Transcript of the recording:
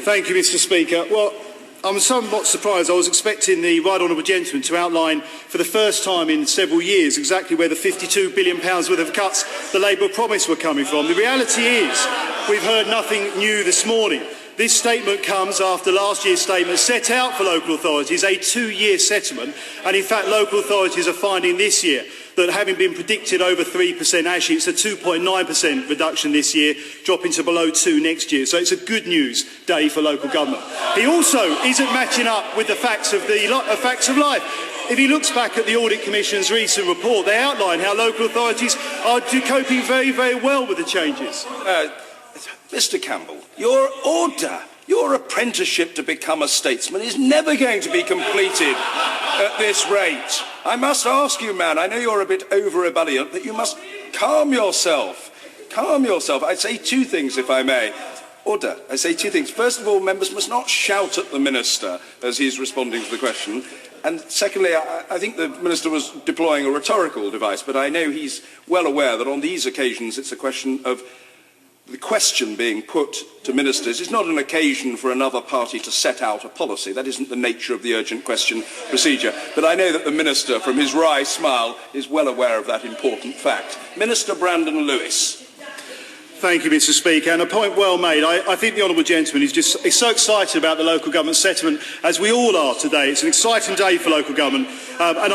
Thank you, Mr. Speaker. Well, I'm somewhat surprised. I was expecting the right honourable gentleman to outline for the first time in several years exactly where the £52 billion worth of cuts the Labour promise were coming from. The reality is we've heard nothing new this morning. This statement comes after last year's statement set out for local authorities a 2-year settlement, and in fact local authorities are finding this year that, having been predicted over 3%, actually it's a 2.9% reduction this year, dropping to below 2% next year. So it's a good news day for local government. He also isn't matching up with the facts of life. If he looks back at the Audit Commission's recent report, they outline how local authorities are coping very, very well with the changes. Mr. Campbell, your apprenticeship to become a statesman is never going to be completed at this rate. I must ask you, man, I know you're a bit over-ebullient, but you must calm yourself. Calm yourself. I'd say two things, if I may. Order. I say two things. First of all, members must not shout at the Minister as he's responding to the question. And secondly, I think the Minister was deploying a rhetorical device, but I know he's well aware that on these occasions it's a question of the question being put to ministers is not an occasion for another party to set out a policy. That isn't the nature of the urgent question procedure. But I know that the Minister, from his wry smile, is well aware of that important fact. Minister Brandon Lewis. Thank you, Mr. Speaker, and a point well made. I think the honourable gentleman is so excited about the local government settlement, as we all are today. It's an exciting day for local government, and